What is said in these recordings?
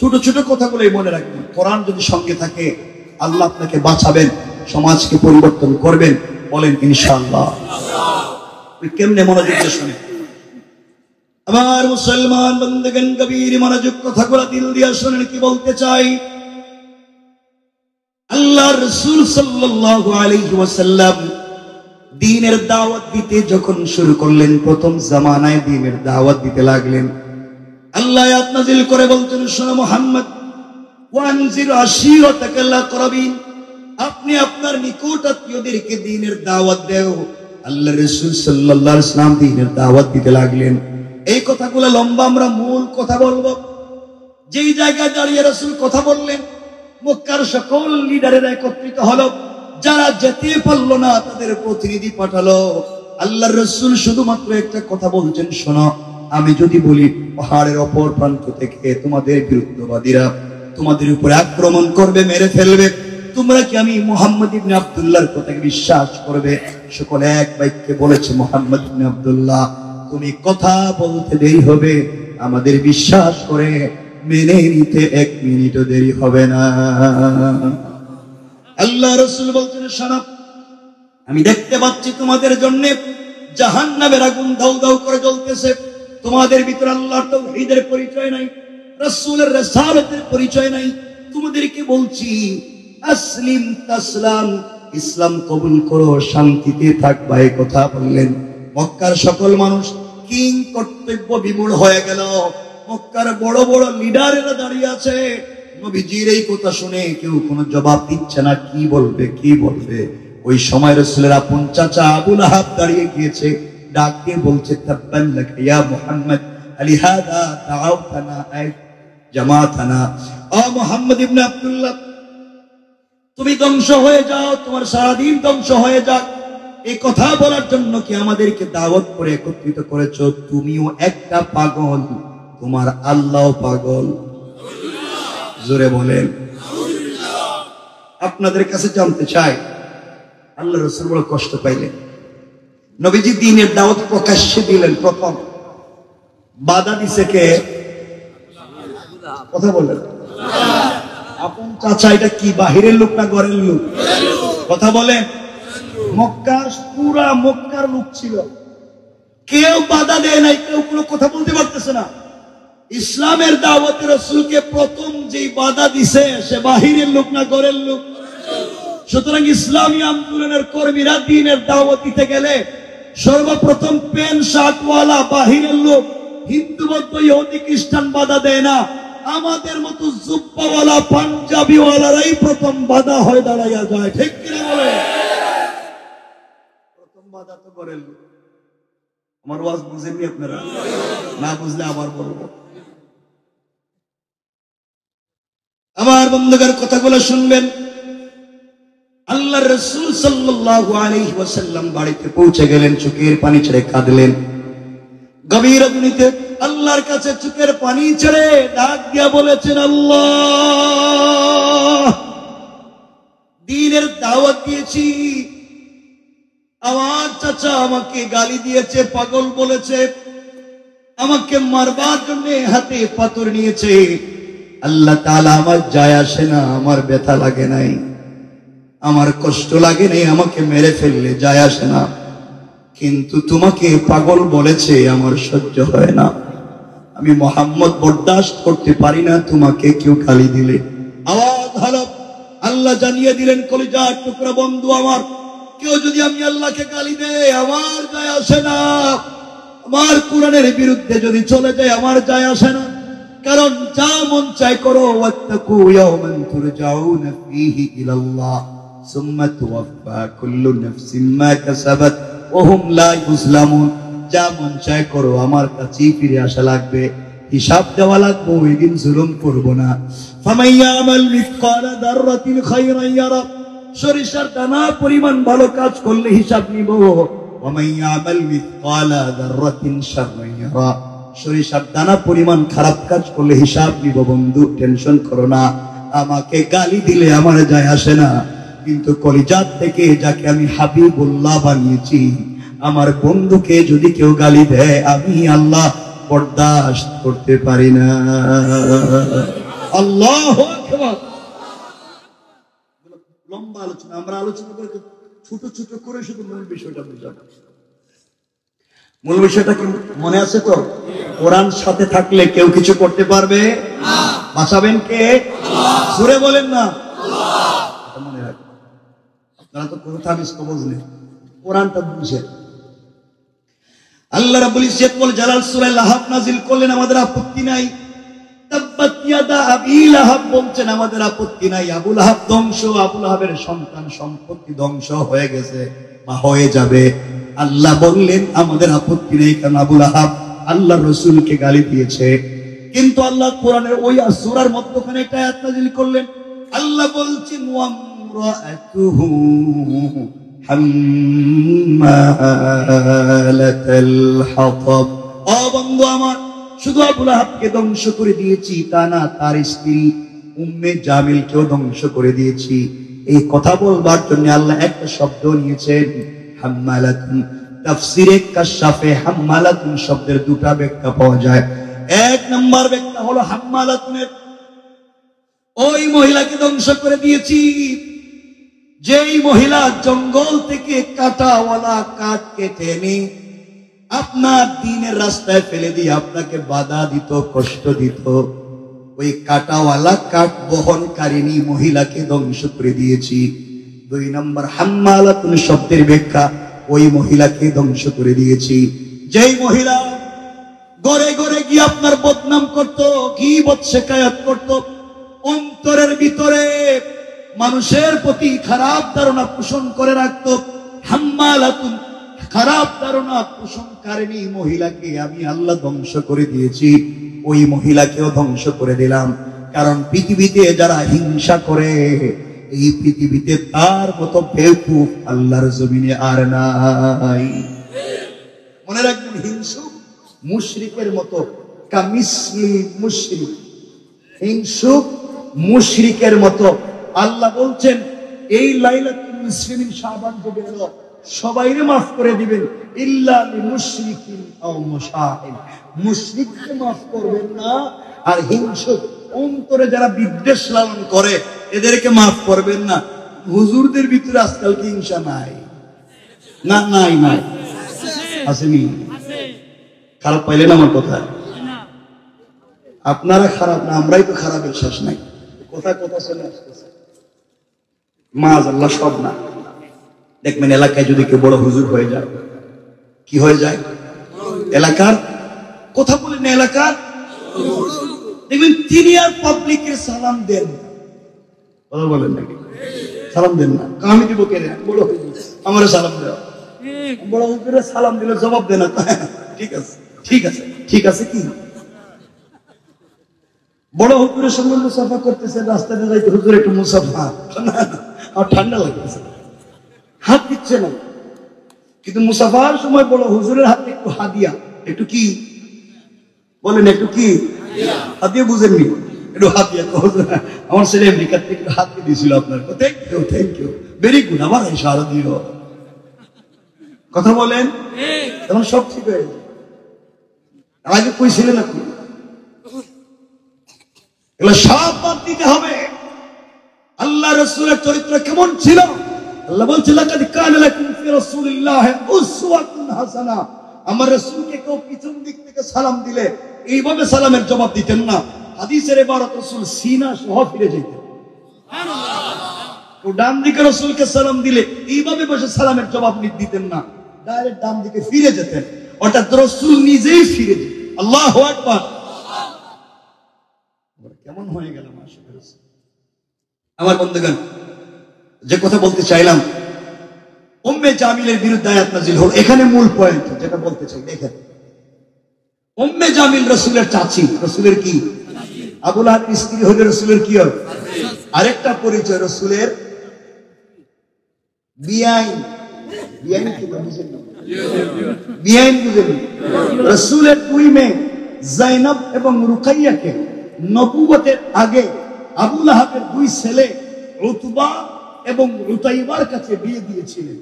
ছোট ছোট কথাগুলোই মনে রাখবেন। কোরআন যদি সঙ্গে থাকে আল্লাহ আপনাকে বাঁচাবেন, সমাজকে পরিবর্তন করবেন। বলেন ইনশাআল্লাহ। কেমনে মনোযোগ দিয়ে শুনে আমার মুসলমান বন্ধুগণ, গভীর মনোযোগ, কথাগুলো দিল দিয়ে শুনেন কি বলতে চাই। আল্লাহর রাসূল সাল্লাল্লাহু আলাইহি ওয়াসাল্লাম দ্বীনের দাওয়াত দিতে যখন শুরু করলেন, প্রথম জামানায় দ্বীনের দাওয়াত দিতে লাগলেন। আল্লাহ আয়াত নাযিল করে বলতেন, শোনো মুহাম্মদ, ওয়ানজির আশীরাতাকাল আকরাবিন, আপনি আপনার নিকট আত্মীয়দেরকে দ্বীনের দাওয়াত দাও। আল্লাহর রাসূল সাল্লাল্লাহু আলাইহি ওয়াসাল্লাম দ্বীনের দাওয়াত দিতে লাগলেন। এই কথাগুলো লম্বা, আমরা মূল কথা বলবো। যেই জায়গায় দাঁড়িয়ে রাসূল কথা বললেন, মক্কার সকল লিডারেরা একত্রিত হলো। যারা যেতে পারলো না তাদের প্রতিনিধি পাঠালো। আল্লাহর রাসূল শুধুমাত্র একটা কথা বলছেন, শোনো, আমি যদি বলি পাহাড়ের অপর প্রান্ত থেকে তোমাদের বিরুদ্ধবাদীরা তোমাদের উপরে আক্রমণ করবে, মেরে ফেলবে, তোমরা কি আমি মুহাম্মদ ইবনে আব্দুল্লাহর কথাকে বিশ্বাস করবে? সকলে এক বাক্যে বলেছে, মুহাম্মদ ইবনে আব্দুল্লাহ, তুমি কথা বলতে দেরি হবে, আমাদের বিশ্বাস করে মেনে নিতে 1 মিনিটও দেরি হবে না। আল্লাহ রাসূল বলছেন, শোনো, আমি দেখতে পাচ্ছি তোমাদের জন্য জাহান্নামের আগুন দাউ দাউ করে জ্বলতেছে। তোমাদের ভিতরে আল্লাহর তাওহীদের পরিচয় নাই, রাসূলের রিসালাতের পরিচয় নাই। তোমাদেরকে বলছি, আসলিম তাসলাম, ইসলাম কবুল করো, শান্তিতে থাকবা। এই কথা বললেন। মক্কার সকল মানুষ কিং কর্তব্য বিমূঢ় হয়ে গেল। মক্কার বড় বড় লিডারেরা দাঁড়িয়ে আছে। নবীজির এই কথা শুনে কেউ কোনো জবাব দিচ্ছে না, কি বলবে কি বলবে। ওই সময় রাসূলের আপন চাচা আবু লাহাব দাঁড়িয়ে গিয়েছে, ডাক দিয়ে বলছে, তাব্বান লাকা ইয়া মুহাম্মদ, আলিহাদা দাআওতানা আই জামাতানা। ও মুহাম্মদ ইবনে আব্দুল্লাহ, তুমি ধ্বংস হয়ে যাও, তোমার সারা দিন ধ্বংস হয়ে যাক, এই কথা বলার জন্য কি আমাদেরকে দাওয়াত করে একত্রিত করেছো? তুমিও একটা পাগল, তোমার আল্লাহও পাগল। জোরে বলেন। আপনাদের কাছে জানতে চাই, আল্লাহ রাসূল বড় কষ্ট পাইলেন। নবীজি দ্বীনের দাওয়াত প্রকাশ্যে দিলেন, প্রথম বাধা দিছে কে? কথা বলেন। আপন চাচা, এটা কি বাহিরের লোক না ঘরের লোক? কথা বলেন। মক্কার পুরা মক্কার লোক ছিল, কেউ বাধা দেয় নাই, কেউ কোনো কথা বলতে পারতেছে না। ইসলামের দাওয়াতে রাসূলকে প্রথম যেই বাধা দিছে সে বাহিরের লোক না ঘরের লোক? সুতরাং ইসলামী আন্দোলনের কর্মীরা দ্বীনের দাওয়াত দিতে গেলে সর্বপ্রথম প্যান্ট শার্টওয়ালা বাহিরের লোক, হিন্দু বৌদ্ধ ইহুদি খ্রিস্টান বাধা দেয় না। আমাদের মতো জুব্বাওয়ালা পাঞ্জাবিওয়ালারাই প্রথম বাধা হয়ে দাঁড়াইয়া যায়। ঠিক কিনা বলে? প্রথম বাধা তো ঘরের লোক। আমার ওয়াজ বুঝেননি আপনারা? না বুঝলে আবার বলবো। আমার বন্ধুগণ, কথাগুলো শুনবেন। আল্লাহর রাসূল সাল্লাল্লাহু আলাইহি ওয়াসাল্লাম বাড়িতে পৌঁছে গেলেন, চোখের পানি ছেড়ে কাঁদলেন। গভীর রাতে আল্লাহর কাছে চোখের পানি ছেড়ে ডাক দিয়া বলেছেন, আল্লাহ, দ্বীনের দাওয়াত দিয়েছি, আমার চাচা আমাকে গালি দিয়েছে, পাগল বলেছে, আমাকে মারবার জন্য হাতে পাথর নিয়েছে। আল্লাহ তাআলা, আমার যায় আসে না, আমার ব্যথা লাগে নাই, আমার কষ্ট লাগে নাই, আমাকে মেরে ফেললে যায় আসে না, কিন্তু তোমাকে পাগল বলেছে, আমার সহ্য হয় না। আমি মুহাম্মদ বরদাস্ত করতে পারি না তোমাকে কেউ গালি দিলে। আওয়াজ হলো, আল্লাহ জানিয়ে দিলেন, কলিজার টুকরা বন্ধু আমার, কেউ যদি আমি আল্লাহকে গালি দেয় আমার যায় আসে না, আমার কোরআনের বিরুদ্ধে যদি চলে যায় আমার যায় আসে না, কারণ যা মন চাই করো। ওয়াত্তাকু ইয়াওমান তুরজাউনা ফীহি ইলাল্লাহ সুম্মা তুওয়াফা কুল্লু নাফসিন মা কাসাবাত ওয়া হুম লা ইউজলামুন। যা মন চাই করো, আমার কাছেই ফিরে আসা লাগবে, হিসাব দেওয়া লাগবে, ওই দিন জুলুম করব না। ফামান ইয়ামাল মিসকালা যাররাতিন খায়রান ইয়ারা, সরিষার দানা পরিমাণ ভালো কাজ করলে হিসাব নিব। ওয়ামান ইয়ামাল মিসকালা যাররাতিন শাররান ইয়ারা, সরিষার দানা পরিমাণ খারাপ কাজ করলে হিসাব নিব। বন্ধু, টেনশন করো না, আমাকে গালি দিলে আমার যায় আসে না, কিন্তু কলিজাত থেকে যাকে আমি হাবিবুল্লাহ বানিয়েছি, আমার বন্ধুকে যদি কেউ গালি দেয় আমি আল্লাহ বরদাস্ত করতে পারি না। আল্লাহু আকবার। লম্বা আলোচনা, আমরা আলোচনা করে ছোট ছোট করে শুধু মূল বিষয়টা বুঝাবো। মূল বিষয়টা কি মনে আছে তো? কোরআন সাথে থাকলে কেউ কিছু করতে পারবে না। বাঁচাবেন কে? জোরে বলেন না। মনে রাখবেন, আপনারা তো কথা কবজ নেই, কোরআনটা বুঝে। আল্লাহ রাব্বুল ইজ্জত ওয়াল জালাল সূরা লাহাব নাযিল করলেন, আমাদের আপত্তি নাই। তাব্বাত ইয়াদা আবি লাহাব বলছেন, আমাদের আপত্তি নাই। আবু লাহাব ধ্বংস, আবু লাহাবের সন্তান সম্পত্তি ধ্বংস হয়ে গেছে বা হয়ে যাবে। আল্লাহ বললেন আমাদের আপত্তি নেই, কারণ আবু লাহাব আল্লাহর রাসূলকে গালি দিয়েছে। কিন্তু আল্লাহ কোরআনের ওই সূরার মধ্যখানে একটা আয়াত নাযিল করলেন। আল্লাহ বলছেন ওয়ামরাআতুহু হাম্মালাতাল হাতাব। ও বন্ধু আমার, শুধু আবু লাহাবকে ধ্বংস করে দিয়েছি তা না, তার স্ত্রী উম্মে জামিলকেও ধ্বংস করে দিয়েছি। এই কথা বলবার জন্য আল্লাহ একটা শব্দ নিয়েছেন, হাম্মালাতুন। তাফসীরে কাশফে হাম্মালাতুন শব্দের দুটো ব্যাখ্যা পাওয়া যায়। এক নম্বর ব্যাখ্যা হলো হাম্মালাতুনের ওই মহিলাকে ধ্বংস করে দিয়েছি যেই মহিলা জঙ্গল থেকে কাঁটাওয়ালা কাঠ কেটে এনে আপনার দ্বীনের রাস্তায় ফেলে দিয়ে আপনাকে বাধা দিত, কষ্ট দিত। ওই কাঁটাওয়ালা কাঠ বহনকারিণী মহিলাকে ধ্বংস করে দিয়েছি। দুই নম্বর হাম্মালাতুন শব্দের ব্যাখ্যা, ওই মহিলাকে ধ্বংস করে দিয়েছি যেই মহিলা ঘরে ঘরে গিয়ে আপনার বদনাম করত, গীবত শিকায়াত করত, অন্তরের ভিতরে মানুষের প্রতি খারাপ ধারণা পোষণ করে রাখত। হাম্মালাতুন খারাপ ধারণা পোষণকারিণী মহিলাকে আমি আল্লাহ ধ্বংস করে দিয়েছি। ওই মহিলাকেও ধ্বংস করে দিলাম, কারণ পৃথিবীতে যারা হিংসা করে এই পৃথিবীতে তার মতো বেকুফ আল্লাহর জমিনে আর নাই। মনে রাখবেন, হিংসুক মুশরিকের মতো, কামিসলি মুশরিক, হিংসুক মুশরিকের মতো। আল্লাহ বলছেন এই লাইলাতুল মুসলিমিন শাবান যে গেল সবাইকে maaf করে দিবেন, ইল্লা লিমুশরিকিন আও মুশাহিন। মুশরিককে maaf করবেন না, আর হিংসুক অন্তরে যারা বিদ্বেষ লালন করে এদেরকে maaf করবেন না। হুজুরদের ভিতরে আজকাল কি হিংসা নাই? না, নাই নাই, আসেনি? খারাপ পাইলেন আমার কথা? আপনারা খারাপ না, আমরাই তো খারাপ, বিশ্বাস নাই। কথা কথা চলে আসতেছে, মাআল্লাহ সব না। দেখবেন এলাকায় যদি কেউ বড় হুজুর হয়ে যায়, কি হয়ে যায়? এলাকার কথা বলেন না, এলাকার দেখবেন তিনি আর পাবলিকের সালাম দেন, কথা বলেন নাকি? সালাম দেন না, আমি দিব কেন? বড় হুজুর আমারে সালাম দেওয়া, বড় হুজুরের সালাম দিলে জবাব দেন না। ঠিক আছে, ঠিক আছে, ঠিক আছে। কি বড় হুজুরের সঙ্গে মুসাফা করতেছে, রাস্তাতে যাইতে হুজুর একটু মুসাফা, আর ঠান্ডা লাগতেছে, হাত দিচ্ছে না। কিন্তু মুসাফার সময় বড় হুজুরের হাতে একটু হাদিয়া, একটু কি বলেন, একটু কি হাদিয়া, বুঝেননি? একটু হাদিয়া। আমার ছেলে আমেরিকার থেকে একটু হাত দিয়ে দিয়েছিল আপনার, thank you, thank you, very good. আবার ইশারা দিও, কথা বলেন, তখন সব ঠিক হয়ে যায়। আগে কইছিলেন আপনি, এগুলো সব বাদ দিতে হবে। আল্লাহ রাসূলের চরিত্র কেমন ছিল? আল্লাহ বলছে লাকাদ কানা লাকুম ফি রাসূলিল্লাহি উসওয়াতুন হাসানাহ। আমার রাসূলকে কেউ পিছন দিক থেকে সালাম দিলে এইভাবে সালামের জবাব দিতেন না। হাদিসের ইবারত রাসূল সিনা সহ ফিরে যেতেন। সুবহানাল্লাহ। তো ডান দিকে রাসূলকে সালাম দিলে এইভাবে বসে সালামের জবাব দিতেন না, ডাইরেক্ট ডান দিকে ফিরে যেতেন, অর্থাৎ রাসূল নিজেই ফিরে যেতেন। আল্লাহু আকবার। কেমন হয়ে গেল আমার বন্ধুগণ? যে কথা বলতে চাইলাম, উম্মে জামিলের বিরুদ্ধে আয়াত নাযিল হলো। এখানে মূল পয়েন্ট যেটা বলতে চাই, দেখেন, উম্মে জামিল রাসূলের চাচী, রাসূলের কি? আবু লাহাবের স্ত্রী হলে রাসূলের কি হয়? আরেকটা পরিচয়, রাসূলের বিআইন। বিআইন কি বুঝেন? বিআইন বুঝেন? রাসূলের দুই মেয়ে যায়েনব এবং রুকাইয়াকে নবুয়তের আগে আবু লাহাবের দুই ছেলে উতবা এবং উতাইবার কাছে বিয়ে দিয়েছিলেন।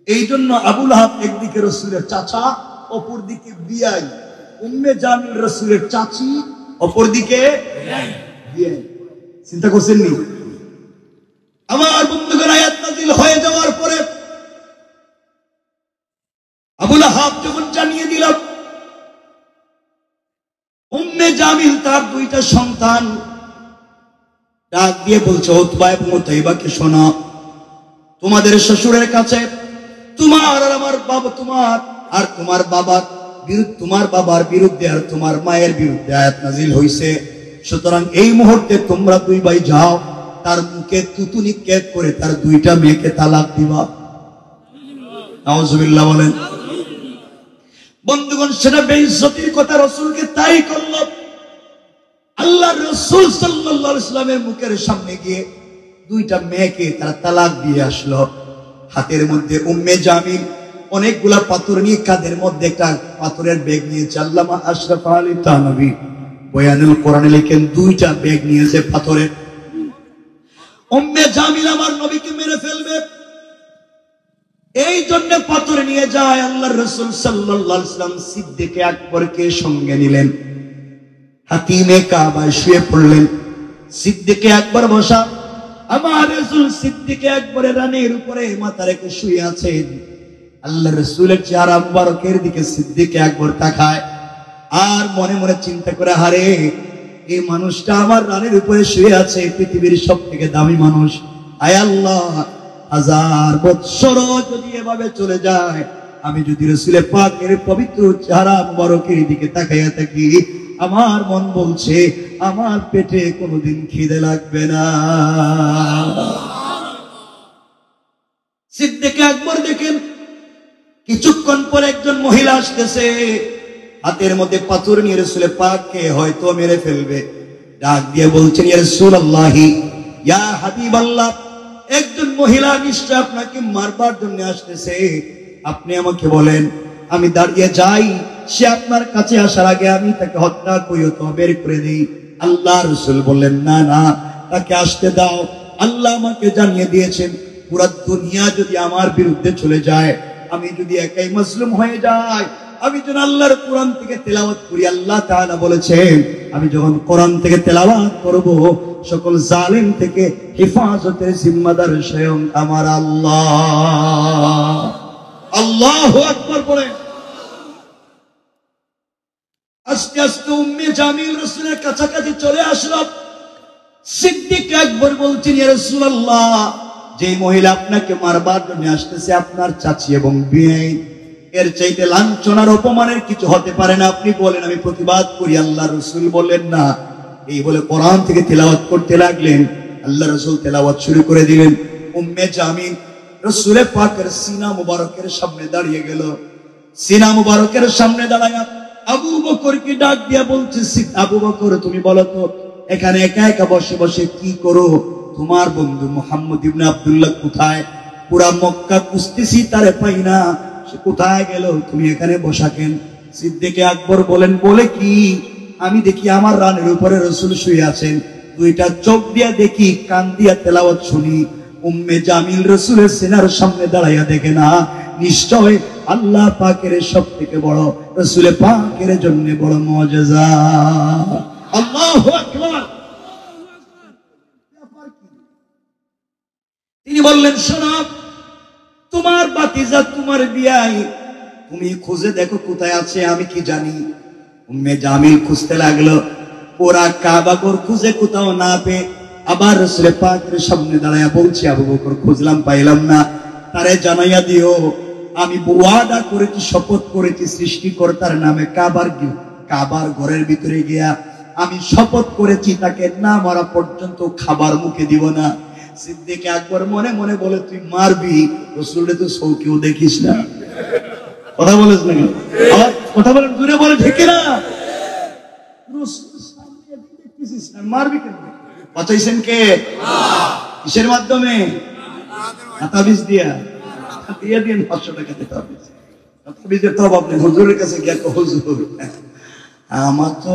এই জন্য আবু লাহাব একদিকে রাসূলের চাচা, অপর দিকে বিআই। উম্মে জামিল রাসূলের চাচী, অপর দিকে বিআই। চিন্তা করছেন নি? আমার বন্ধুগণ, আয়াত নাযিল হয়ে যাওয়ার পরে আবু লাহাব যখন জানিয়ে দিল, উম্মে জামিল তার দুইটা সন্তান ডাক দিয়ে বলছে, উতবা এবং উতাইবাকে শোনো, তোমাদের শ্বশুরের কাছে তোমার আর আমার বাবা, তোমার আর তোমার বাবার বিরুদ্ধে, তোমার বাবার বিরুদ্ধে আর তোমার মায়ের বিরুদ্ধে আয়াত নাযিল হইছে। সুতরাং এই মুহূর্তে তোমরা দুই ভাই যাও, তার মুখে থুতু নিক্ষেপ করে তার দুইটা মেয়েকে তালাক দিবা। নাউজুবিল্লাহ বলেন। বন্ধুগণ, সেটা বেইজ্জতির কথা, রাসূলকে তাই করল। আল্লাহর রাসূল সাল্লাল্লাহু আলাইহি ওয়াসাল্লামের মুখের সামনে গিয়ে দুইটা মেয়েকে তারা তালাক দিয়ে আসলো। হাতের মধ্যে উম্মে জামিল অনেকগুলা পাথর নিয়ে, কাঁধের মধ্যে একটা পাথরের ব্যাগ নিয়েছে। আল্লামা আশরাফ আলী থানভী বয়ানুল কোরআনে লেখেন, দুইটা ব্যাগ নিয়েছে পাথরের। উম্মে জামিল আমার নবীকে মেরে ফেলবে, এই জন্য পাথর নিয়ে যায়। আল্লাহর রাসূল সাল্লাল্লাহু আলাইহি ওয়াসাল্লাম সিদ্দিকে আকবরকে সঙ্গে নিলেন, হাতিমে কাবায় শুয়ে পড়লেন। সিদ্দিকে আকবর বসা, আমার রাসূল সিদ্দিকে আকবরের রানের উপরে মাথা রেখে শুয়ে আছেন। আল্লাহর রাসূলের চেহারা মুবারকের দিকে সিদ্দিকে আকবর তাকায় আর মনে মনে চিন্তা করে, হারে এই মানুষটা আমার রানের উপরে শুয়ে আছে, পৃথিবীর সবথেকে দামি মানুষ। আয় আল্লাহ, 1000 বৎসর যদি এভাবে চলে যায়, আমি যদি রাসূলের পাকের পবিত্র চেহারা মুবারকের দিকে তাকাইয়া থাকি, আমার মন বলছে আমার পেটে কোনোদিন খিদে লাগবে না। সিদ্দিকে আকবর দেখেন, কিছুক্ষণ পর একজন মহিলা আসতেছে, হাতের মধ্যে পাথর নিয়ে রাসূলের পাককে হয়তো মেরে ফেলবে। ডাক দিয়ে বলছেন, ইয়া রাসূলুল্লাহি, ইয়া হাবিবাল্লাহ, একজন মহিলা নিশ্চয় আপনাকে মারবার জন্য আসতেছে, আপনি আমাকে বলেন, আমি দাঁড়িয়ে যাই, সে আপনার কাছে আসার আগে আমি তাকে হত্যা করি অথবা বের করে দিই। আল্লাহ রাসূল বললেন, না না, তাকে আসতে দাও। আল্লাহ আমাকে জানিয়ে দিয়েছেন, পুরো দুনিয়া যদি আমার বিরুদ্ধে চলে যায়, আমি যদি একাই মুসলিম হয়ে যাই, আমি যখন আল্লাহর কোরআন থেকে তেলাওয়াত করি, আল্লাহ তাআলা বলেছেন, আমি যখন কোরআন থেকে তেলাওয়াত করব, সকল জালিম থেকে হেফাজতের জিম্মাদার স্বয়ং আমার আল্লাহ। আল্লাহু আকবার বলে আস্তে আস্তে উম্মে জামিল রাসূলের কাছাকাছি চলে আসলো। সিদ্দিক আকবর বলছেন, ইয়া রাসূলুল্লাহ, যে মহিলা আপনাকে মারবার জন্য আসতেছে আপনার চাচী এবং বিয়ে, এর চাইতে লাঞ্ছনার অপমানের কিছু হতে পারে না, আপনি বলেন আমি প্রতিবাদ করি। আল্লাহ রাসূল বললেন, না। এই বলে কোরআন থেকে তেলাওয়াত করতে লাগলেন। আল্লাহ রাসূল তেলাওয়াত শুরু করে দিলেন। উম্মে জামিল রাসূলের পাকের সিনা মুবারকের সামনে দাঁড়িয়ে গেল। সিনা মুবারকের সামনে দাঁড়ায়া আবু বকরকে ডাক দিয়া বলছে, আবু বকর, তুমি বলো তো, এখানে একা একা বসে বসে কি করো? তোমার বন্ধু মুহাম্মদ ইবনে আব্দুল্লাহ কোথায়? পুরা মক্কা খুঁজতেছি, তারে পাই না, সে কোথায় গেল? তুমি এখানে বসা কেন? সিদ্দিকে আকবর বলেন, বলে কি? আমি দেখি আমার রানের উপরে রাসূল শুয়ে আছেন, দুইটা চোখ দিয়া দেখি, কান দিয়া তেলাওয়াত শুনি। উম্মে জামিল রাসূলের সিনার সামনে দাঁড়াইয়া দেখে না, নিশ্চয় আল্লাহ পাকের সবথেকে বড়, রাসূলের পাকের জন্য বড় মুআজিজা। আল্লাহু আকবার। তিনি বললেন, শোনো, তোমার ভাতিজা, তোমার বিয়াই, তুমি খুঁজে দেখো কোথায় আছে, আমি কি জানি? উম্মে জামিল খুঁজতে লাগলো, পুরা কাবা ঘর খুঁজে কোথাও না পেয়ে আবার রাসূলের পাকের সামনে দাঁড়ায়া বলছি, আবু বকর, খুঁজলাম, পাইলাম না, তারে জানাইয়া দিও আমি ওয়াদা করেছি, শপথ করেছি সৃষ্টিকর্তার নামে, কাবার ঘরের ভিতরে গিয়া আমি শপথ করেছি তাকে না মারা পর্যন্ত খাবার মুখে দিব না। সিদ্দিক আকবর মনে মনে বলে, তুই মারবি, রাসূলকে তো চৌকিও দেখিস না। কথা বলিস না, আবার কথা বলেন, দূরে বলে, ঠিক না? মারবি কেন? বাঁচাইছেন কে? কিসের মাধ্যমে? তাবিজ দিয়া। দিয়ে দিন 500 টাকা তাবিজ। তাবিজের তো অভাব নেই। হুজুরের কাছে গিয়ে, হুজুর, আমার তো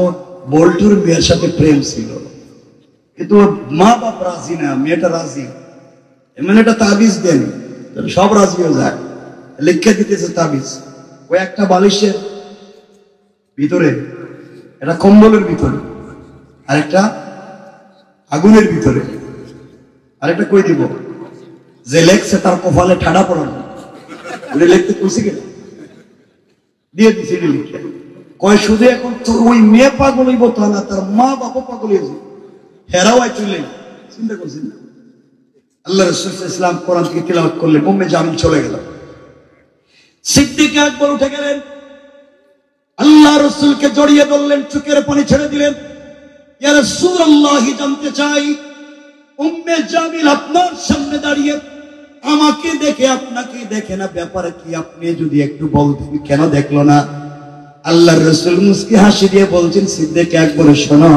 বল্টুর মেয়ের সাথে প্রেম ছিল, কিন্তু ওর মা বাপ রাজি না, মেয়েটা রাজি, এমন একটা তাবিজ দেন, সব রাজি হয়ে যায়। লিখে দিতেছে তাবিজ, ওই একটা বালিশের ভিতরে, একটা কম্বলের ভিতরে, আর একটা আগুনের ভিতরে। আরেকটা কই দিব, যে লেখছে তার কপালে ঠাডা পড়ানো, ওটা লিখতে খুশি কেন দিয়ে দিছে লিখে কয় শুধু এখন তোর ওই মেয়ে পাগল হইব তা না, তার মা বাবা পাগল হয়েছে, হেরাও চলে। চিন্তা করছেন আল্লাহ রাসূল সাল্লাল্লাহু আলাইহি ওয়াসাল্লাম কোরআন থেকে তিলাওয়াত করলেন, উম্মে জামিল চলে গেল, সিদ্দিক আকবর উঠে গেলেন, আল্লাহ রাসূলকে জড়িয়ে ধরলেন, চোখের পানি ছেড়ে দিলেন। ইয়া রাসূলুল্লাহ, জানতে চাই উম্মে জামিল আপনার সামনে দাঁড়িয়ে আমাকে দেখে আপনাকে দেখে না, ব্যাপার কি? আপনি যদি একটু বলতেন কেন দেখলো না? আল্লাহর রাসূল মুস্কি হাসি দিয়ে বলছেন, সিদ্দিক আকবর শোনো,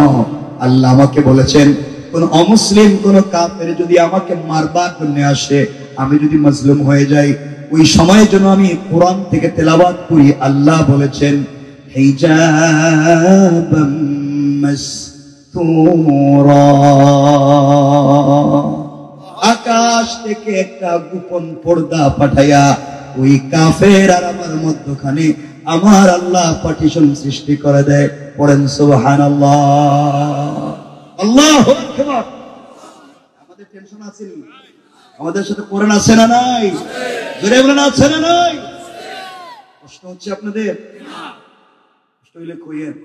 আল্লাহ আমাকে বলেছেন কোন অমুসলিম কোন কাফের যদি আমাকে মারবার জন্য আসে, আমি যদি মাজলুম হয়ে যাই, ওই সময়ের জন্য আমি কোরআন থেকে তেলাওয়াত করি। আল্লাহ বলেছেন হিজাবাম মাসতুরা, আকাশ থেকে একটা গোপন পর্দা পাঠাইয়া ওই কাফের আর আমার মধ্যখানে আমার আল্লাহ পার্টিশন সৃষ্টি করে দেয়। পড়েন সুবহানাল্লাহ, আল্লাহু আকবার। আমাদের টেনশন আছে নি? আমাদের সাথে কোরআন আছে না নাই? জোরে বলেন আছে না নাই? কষ্ট হচ্ছে আপনাদের? কষ্ট হইলে কইয়েন।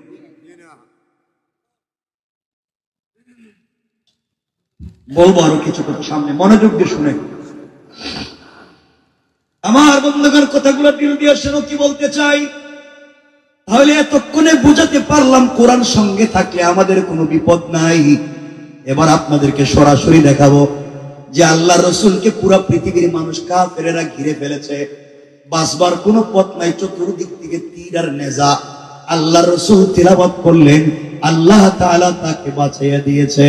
বলবো আরো কিছু কথা সামনে, মনোযোগ দিয়ে শুনে আমার বন্ধুগণ, কথাগুলো দিল দিয়ে শোনো কি বলতে চাই। তাহলে এতক্ষণে বুঝাতে পারলাম কোরআন সঙ্গে থাকলে আমাদের কোনো বিপদ নাই। এবার আপনাদেরকে সরাসরি দেখাবো যে আল্লাহ রসুলকে পুরো পৃথিবীর মানুষ কাফেরেরা ঘিরে ফেলেছে, বাঁচবার কোনো পথ নাই, চতুর্দিক থেকে তীর আর নেজা। আল্লাহ রসুল তিলাওয়াত করলেন, আল্লাহ তাআলা তাকে বাঁচাইয়া দিয়েছে।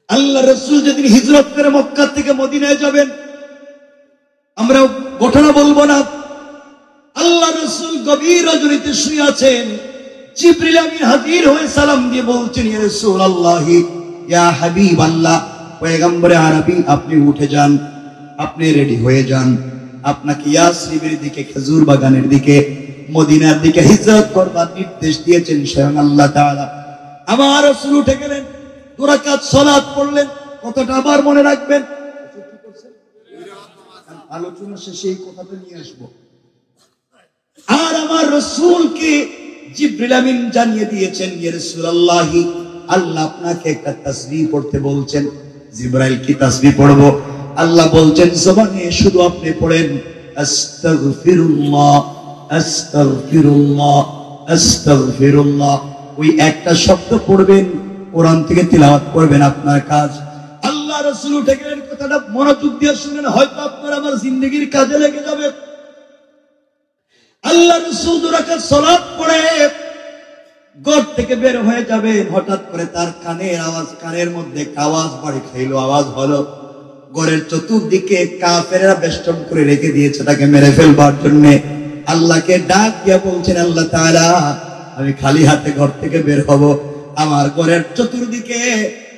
আল্লাহ রসুল যেদিন হিজরত করে মক্কা থেকে মদিনায় যাবেন, আমরা ঘটনা বলবো না, আল্লাহ রসুল গভীর রজনীতে শুয়ে আছেন, জিবরিল আমিন হাজির হয়ে সালাম দিয়ে বলছেন, ইয়া রাসূলুল্লাহ, ইয়া হাবিবাল্লাহ, পয়গম্বরে আরবি, আপনি উঠে যান, আপনি রেডি হয়ে যান, আপনাকে ইয়াসরিবের দিকে, খেজুর বাগানের দিকে, মদিনার দিকে হিজরত করবার নির্দেশ দিয়েছেন স্বয়ং আল্লাহ তাআলা। আমার রাসূল উঠে গেলেন, 2 রাকাত সালাত পড়লেন। কতটা আবার মনে রাখবেন, আলোচনা শেষে এই কথাটা নিয়ে আসবো। আর আমার রাসূলকে জিবরিল আমিন জানিয়ে দিয়েছেন, ইয়া রাসূলুল্লাহ, আল্লাহ আপনাকে একটা তাসবিহ পড়তে বলছেন। জিবরাইল কি তাসবিহ পড়বো? আল্লাহ বলছেন জবানে শুধু আপনি পড়েন আস্তাগফিরুল্লাহ, আস্তাগফিরুল্লাহ, আস্তাগফিরুল্লাহ। ওই একটা শব্দ পড়বেন, কোরআন থেকে তিলাওয়াত করবেন, আপনার কাজ। আল্লাহ রাসূল উঠে গেলেন, কথাটা মনোযোগ দিয়ে শুনেন, হয়তো আপনার আমার জিন্দেগির কাজে লেগে যাবে। আল্লাহ রাসূল 2 রাকাত সালাত পড়ে ঘর থেকে বের হয়ে যাবেন, হঠাৎ করে তার কানের মধ্যে একটা আওয়াজ বাড়ি খাইলো, আওয়াজ হলো ঘরের চতুর্দিকে কাফেররা বেষ্টন করে রেখে দিয়েছে তাকে মেরে ফেলবার জন্য। আল্লাহকে ডাক দিয়া বলছেন, আল্লাহ তাআলা, আমি খালি হাতে ঘর থেকে বের হব, আমার ঘরের চতুর্দিকে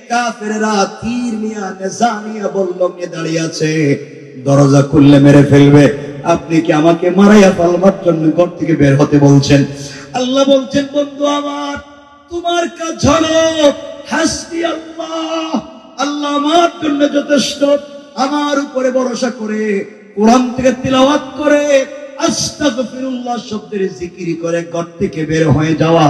কাফেররা তীর নিয়ে, নেজা নিয়ে, বল্লম নিয়ে দাঁড়িয়ে আছে, দরজা খুললে মেরে ফেলবে, আপনি কি আমাকে মারাইয়া ফেলবার জন্য ঘর থেকে বের হতে বলছেন? আল্লাহ বলছেন, বন্ধু আমার, তোমার কাজ হলো হাসবি আল্লাহ, আল্লাহ আমার জন্য যথেষ্ট, আমার উপরে ভরসা করে কোরআন থেকে তিলাওয়াত করে আস্তাগফিরুল্লাহ শব্দের জিকির করে ঘর থেকে বের হয়ে যাওয়া,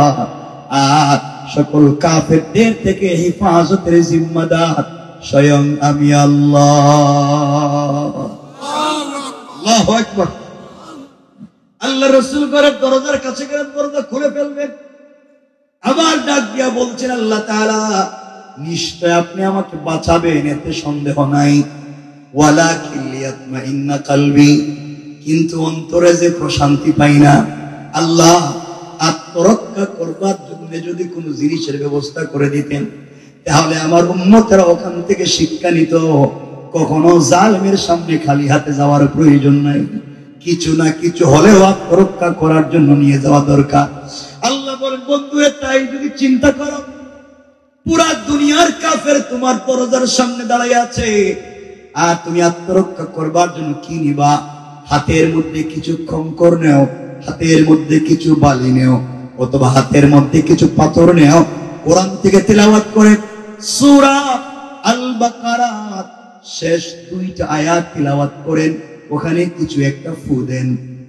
আর সকল কাফেরদের থেকে হেফাজতের জিম্মাদার স্বয়ং আমি আল্লাহ। আল্লাহু আকবার। আল্লাহ রাসূল ঘরের দরজার কাছে গেলেন, দরজা খুলে ফেলবেন, আবার ডাক দিয়া বলছেন, আল্লাহ তাআলা, নিশ্চয় আপনি আমাকে বাঁচাবেন, এতে সন্দেহ নাই, ওয়ালাকিন লিয়াতমাইন্না কলবি, কিন্তু অন্তরে যে প্রশান্তি পাই না। আল্লাহ, আত্মরক্ষা করবার জন্য যদি কোনো জিনিসের ব্যবস্থা করে দিতেন, তাহলে আমার উম্মতেরা ওখান থেকে শিক্ষা নিত, কখনো জালেমের সামনে খালি হাতে যাওয়ার প্রয়োজন নাই, কিছু না কিছু হলেও আত্মরক্ষা করার জন্য নিয়ে যাওয়া দরকার। আল্লাহ বলেন, বন্ধুরে, তাই যদি চিন্তা করো, পুরা দুনিয়ার কাফের তোমার দরজার সামনে দাঁড়িয়ে আছে, আর তুমি আত্মরক্ষা করবার জন্য কি নিবা? হাতের মধ্যে কিছু খঙ্কর নেও, হাতের মধ্যে কিছু বালি নেও, অথবা হাতের মধ্যে কিছু পাথর নেও, কোরআন থেকে তেলাওয়াত করে সূরা আল বাকারা শেষ 2টা আয়াত তেলাওয়াত করেন, ওখানে কিছু একটা ফু দেন,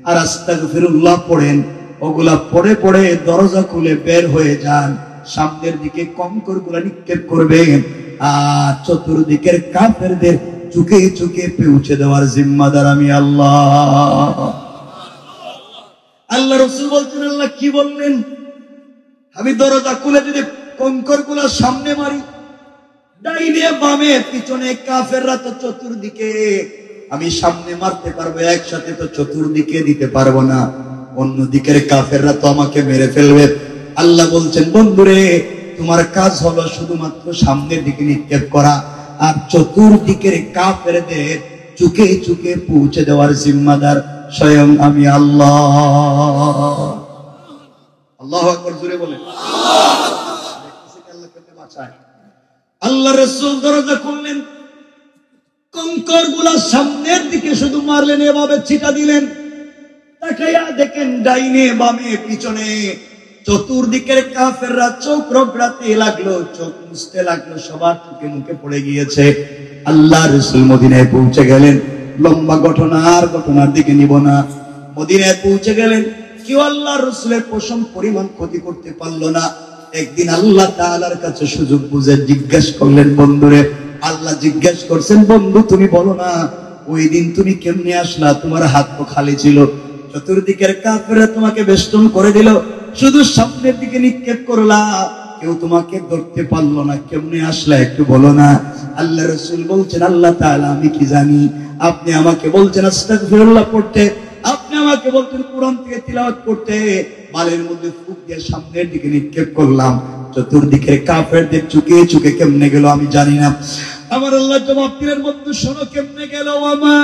আর আস্তাগফিরুল্লাহ পড়েন। ওগুলা পড়ে পড়ে দরজা খুলে বের হয়ে যান, সামনের দিকে কঙ্করগুলা নিক্ষেপ করবেন, আর চতুর্দিকের কাফেরদের চুকে চুকে পৌঁছে দেওয়ার জিম্মাদার আমি আল্লাহ। আল্লাহ রাসূল বলছেন, আল্লাহ কি বললেন? আমি দরজা খুলে যদি কঙ্করগুলা সামনে মারি, ডাইনে বামে পিছনে কাফেররা তো চতুর্দিকে, আমি সামনে মারতে পারবো, একসাথে তো চতুর্দিকে দিতে পারবো না, অন্যদিকের কাফেররা তো আমাকে মেরে ফেলবে। আল্লাহ বলছেন, বন্ধুরে তোমার কাজ হলো শুধুমাত্র সামনের দিকে নিক্ষেপ করা, আর চতুর্দিকের কাফেরদের চুকে চুকে পৌঁছে দেওয়ার জিম্মাদার স্বয়ং আমি আল্লাহ। আল্লাহু আকবার, জোরে বলেন আল্লাহ কেমনে বাঁচায়। আল্লাহ রাসূল দরজা খুললেন, কঙ্কর গুলা সামনের দিকে শুধু মারলেন, এভাবে ছিটা দিলেন, তাকাইয়া দেখেন ডাইনে বামে পিছনে চতুর্দিকের কাফেররা চোখ রগড়াতে লাগলো, চোখ মুছতে লাগলো, সবার চোখে মুখে পড়ে গিয়েছে। আল্লাহ রাসূল মদিনায় পৌঁছে গেলেন। লম্বা ঘটনা, আর ঘটনার দিকে নিব না। মদিনায় পৌঁছে গেলেন, কেউ আল্লাহ রাসূলের পশম পরিমাণ ক্ষতি করতে পারলো না। একদিন আল্লাহ তাআলার কাছে সুযোগ বুঝে জিজ্ঞেস করলেন, বন্ধুরে, আল্লাহ জিজ্ঞেস করছেন, বন্ধু তুমি বলো না ওই দিন তুমি কেমনে আসলা? তোমার হাত তো খালি ছিল, চতুর্দিকের কাফেররা তোমাকে বেষ্টন করে দিল, শুধু সামনের দিকে নিক্ষেপ করলা, কেউ তোমাকে ধরতে পারলো না, কেমনে আসলা একটু বলো না। আল্লাহ রাসূল বলছেন, আল্লাহ তাআলা আমি কি জানি? আপনি আমাকে বলছেন আস্তাগফিরুল্লাহ পড়তে, আপনি আমাকে বলছেন কোরআন থেকে তিলাওয়াত করতে, বালের মধ্যে ফুঁক দিয়ে সামনের দিকে নিক্ষেপ করলাম, চতুর্দিকের কাফেরদের চুকে চুকে কেমনে গেল আমি জানি না। আমার আল্লাহ জবাব দিলেন, বন্ধু শোনো কেমনে গেল। ওয়ামা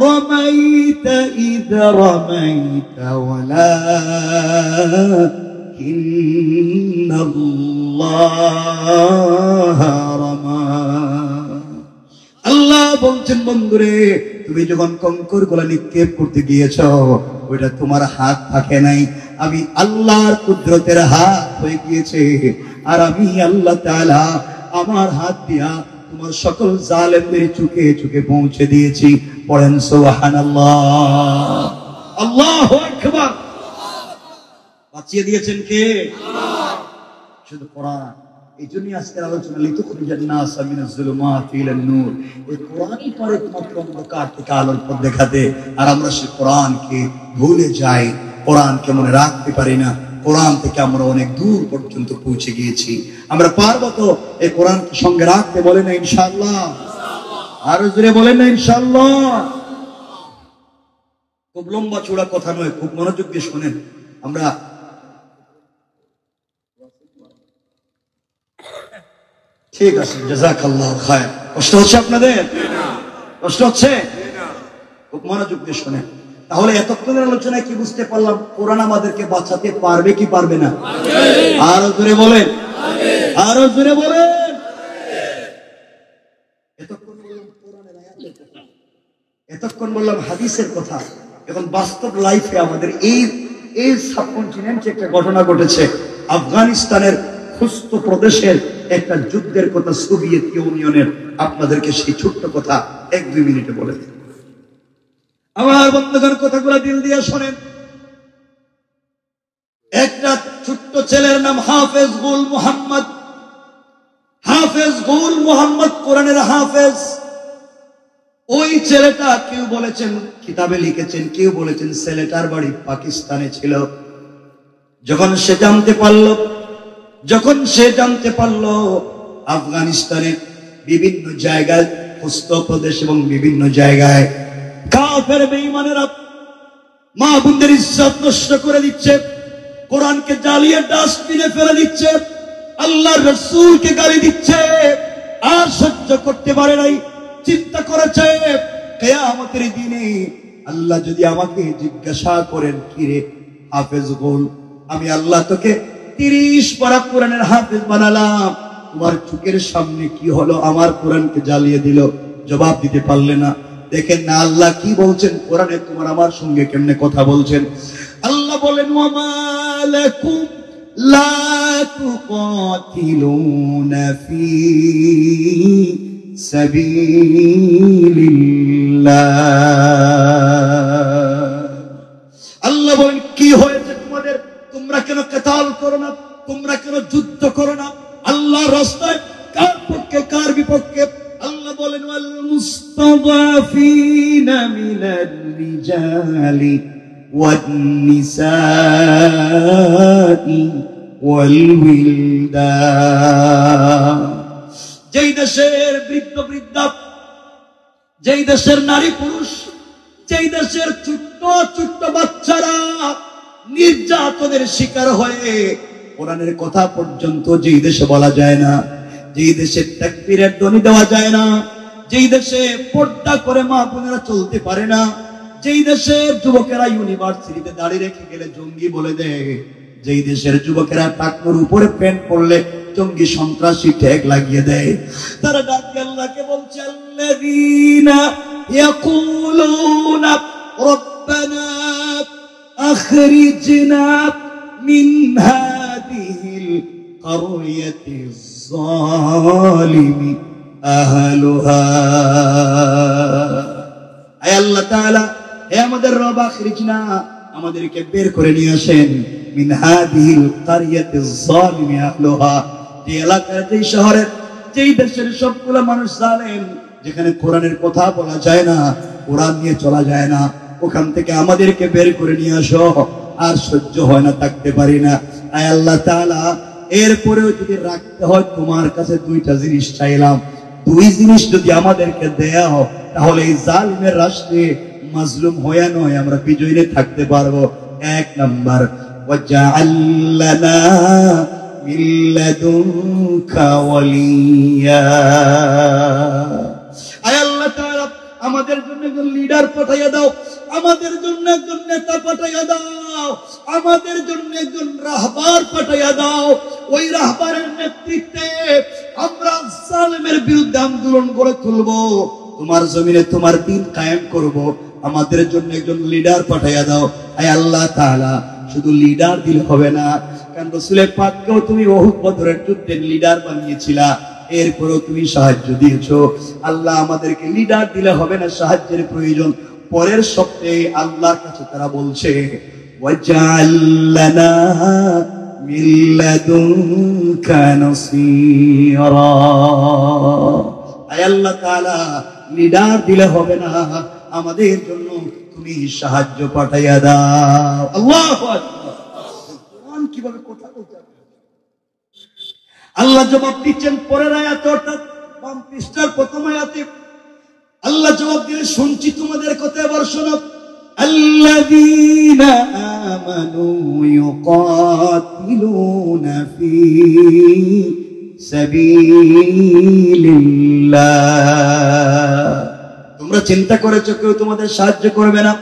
রামাইতা ইয রামাইতা ওয়ালাকিন্নাল্লাহ রামা। আল্লাহ বলছেন, বন্ধুরে তুমি যখন কঙ্কর গুলা নিক্ষেপ করতে গিয়েছ, ওইটা তোমার হাত থাকে নাই, আমি আল্লাহর কুদরতের হাত হয়ে গিয়েছে, আর আমি আল্লাহ তাআলা আমার হাত দিয়া তোমার সকল জালেমদের চুকে চুকে পৌঁছে দিয়েছি। পড়েন সুবহানাল্লাহ, আল্লাহু আকবার। বাঁচিয়ে দিয়েছেন কে? শুধু কোরআন। এই জন্যই আজকের আলোচনা লিতুখরিজান নাস মিনাজ যুলুমাতি ইলান নূর। এই কোরআনই পারে তোমাকে অন্ধকার থেকে আলোর পথ দেখাতে, আর আমরা সেই কোরআনকে ভুলে যাই, কোরআনকে মনে রাখতে পারি না, কোরআন থেকে আমরা অনেক দূর পর্যন্ত পৌঁছে গিয়েছি। আমরা পারবো তো এই কোরআনকে সঙ্গে রাখতে? বলে না ইনশাআল্লাহ, আরো জোরে বলেন না ইনশাআল্লাহ। খুব লম্বা চূড়া কথা নয়, খুব মনোযোগ দিয়ে শোনেন। আমরা ঠিক আছে, জাযাকাল্লাহু খায়র। কষ্ট হচ্ছে আপনাদের? কষ্ট হচ্ছে? খুব মনোযোগ দিয়ে শোনেন। তাহলে এতক্ষণের আলোচনায় কি বুঝতে পারলাম? কোরআন আমাদেরকে বাঁচাতে পারবে কি পারবে না? আরো জোরে বলেন, আরো জোরে বলেন। এতক্ষণ বললাম কোরআনের আয়াতের কথা, এতক্ষণ বললাম হাদিসের কথা। এখন বাস্তব লাইফে আমাদের এই সাবকন্টিনেন্টে একটা ঘটনা ঘটেছে। আফগানিস্তানের খুস্ত প্রদেশের একটা যুদ্ধের কথা, সোভিয়েত ইউনিয়নের। আপনাদেরকে সেই ছোট্ট কথা 1-2 মিনিটে বলে দিই। আমার বন্ধুগণ, কথাগুলো দিল দিয়ে শোনেন। একটা ছোট্ট ছেলের নাম হাফেজ গুল মুহাম্মদ। হাফেজ গুল মুহাম্মদ কোরআনের হাফেজ। ওই ছেলেটা, কেউ বলেছেন কিতাবে লিখেছেন, কেউ বলেছেন ছেলেটার বাড়ি পাকিস্তানে ছিল। যখন সে জানতে পারলো আফগানিস্তানের বিভিন্ন জায়গায়, খুস্ত প্রদেশ এবং বিভিন্ন জায়গায় কাফের বেঈমানেরা মা বোনদের ইজ্জত নষ্ট করে দিচ্ছে, কোরআনকে জ্বালিয়ে ডাস্টবিনে ফেলে দিচ্ছে, আল্লাহর রাসূলকে গালি দিচ্ছে, আর সহ্য করতে পারে নাই। চিন্তা করেছে কিয়ামতের দিনে আল্লাহ যদি আমাকে জিজ্ঞাসা করেন, কিরে হাফেজ গুল, আমি আল্লাহ তোকে 30 পারা কোরআনের হাফেজ বানালাম, তোমার চোখের সামনে কি হলো? আমার কোরআনকে জ্বালিয়ে দিল। জবাব দিতে পারলে না। দেখেন না আল্লাহ কি বলছেন কোরআনে, তোমার আমার সঙ্গে কেমনে কথা বলছেন। আল্লাহ বলেন, ওয়ামা লাকুম লা তুকাতিলুনা ফি সাবিলিল্লাহ। আল্লাহ বলেন কি হয়েছে তোমাদের, তোমরা কেন কিতাল করো না, তোমরা কেন যুদ্ধ করো না আল্লাহর রাস্তায়? কার পক্ষে কার বিপক্ষে? আল্লাহ বলেন ওয়াল মুস্তাদাফিনা মিনার রিজালি ওয়ান নিসাই ওয়াল উইলদান। যেই দেশের বৃদ্ধ বৃদ্ধা, যেই দেশের নারী পুরুষ, যেই দেশের ছোট্ট ছোট্ট বাচ্চারা নির্যাতনের শিকার হয়ে কোরআনের কথা পর্যন্ত যেই দেশে বলা যায় না, যেই দেশে তাকবীরের ধ্বনি দেওয়া যায় না, যেই দেশে পর্দা করে মা বোনেরা চলতে পারে না, যেই দেশের যুবকেরা ইউনিভার্সিটিতে দাঁড়িয়ে রেখে গেলে জঙ্গি বলে দেয়, যেই দেশের যুবকেরা টাকনুর উপরে প্যান্ট পরলে জঙ্গি সন্ত্রাসী ট্যাগ লাগিয়ে দেয়, তারা ডাক আল্লাহকে বলছে আল্লাযীনা ইয়াকুলুনা রব্বানা আখরিজনা মিন হাদিহিল কারয়াতিজ যালিমি আহলুহা। আয় আল্লাহ তাআলা, হে আমাদের রব, আখরিজনা, আমাদেরকে বের করে নিয়ে আসেন, মিন হাদিহিল কারয়াতিজ যালিমি আহলুহা, যে এলাকার, যে শহরের, যেই দেশের সবগুলো মানুষ জালেম, যেখানে কোরআনের কথা বলা যায় না, কোরআন নিয়ে চলা যায় না, ওখান থেকে আমাদেরকে বের করে নিয়ে আসো। আর সহ্য হয় না, থাকতে পারি না। আয় আল্লাহ তাআলা, এরপরেও যদি রাখতে হয় তোমার কাছে দুইটা জিনিস চাইলাম, দুই জিনিস যদি আমাদেরকে দেয়া হয় তাহলে এই জালিমের রাষ্ট্রে মাজলুম হয়ে নয় আমরা বিজয়ী থাকতে পারবো। এক নাম্বার, ওয়াজআল লানা মিন লাদুনকা ওয়ালিয়া। আয় আল্লাহ তাআলা, আমাদের জন্য একজন লিডার পাঠাইয়া দাও, আমাদের জন্য একজন নেতা পাঠাইয়া দাও, আমাদের জন্য একজন রাহবার পাঠাইয়া দাও। ওই রাহবারের নেতৃত্বে আমরা জালেমের বিরুদ্ধে আন্দোলন করে তুলব, তোমার জমিনে তোমার দ্বীন কায়েম করব। আমাদের জন্য একজন লিডার পাঠাইয়া দাও। আয় আল্লাহ তাআলা, শুধু লিডার দিলে হবে না, কারণ রাসূল পাককেও তুমি উহুদ বদরের যুদ্ধের লিডার বানিয়েছিলা, এরপরও তুমি সাহায্য দিয়েছো। আল্লাহ, আমাদেরকে লিডার দিলে হবে না, সাহায্যের প্রয়োজন। পরের সপ্তাহে আল্লাহর কাছে তারা বলছে ওয়াজআল লানা মিন লাদুনকা নাসীরা। আয় আল্লাহ তাআলা, লিডার দিলে হবে না, আমাদের জন্য তুমি সাহায্য পাঠাইয়া দাও। আল্লাহু আকবার। কোরআন কিভাবে কথা বলতে আল্লাহ জবাব দিচ্ছেন পরের আয়াতে, অর্থাৎ বাম পৃষ্ঠার প্রথম আয়াতে আল্লাহ জবাব দিয়ে শুনছি তোমাদের কথা, এবার শোনো। আল্লাযীনা আমানু ইউকাতিলুনা ফি সাবিলিল্লাহ। তোমরা চিন্তা করেছো কেউ তোমাদের সাহায্য করবে না?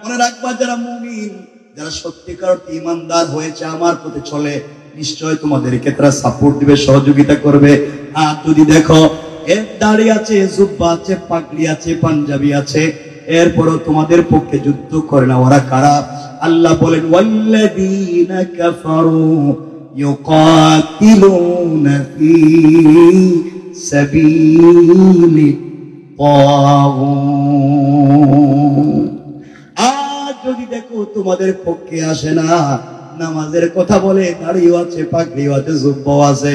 মনে রাখবা, যারা মুমিন, যারা সত্যিকার অর্থে ঈমানদার হয়েছে, আমার পথে চলে, নিশ্চয় তোমাদেরকে তারা সাপোর্ট দিবে, সহযোগিতা করবে। আর যদি দেখো এর দাড়ি আছে, জুব্বা আছে, পাগড়ি আছে, পাঞ্জাবি আছে, এরপরও তোমাদের পক্ষে যুদ্ধ করে না, ওরা কারা? আল্লাহ বলেন ওয়াল্লাযীনা কাফারু ইউকাতিলুনা ফি সাবিলিত তাগুত। আর যদি দেখো তোমাদের পক্ষে আসে না, নামাজের কথা বলে, দাড়িও আছে, পাগড়িও আছে, জুব্বাও আছে,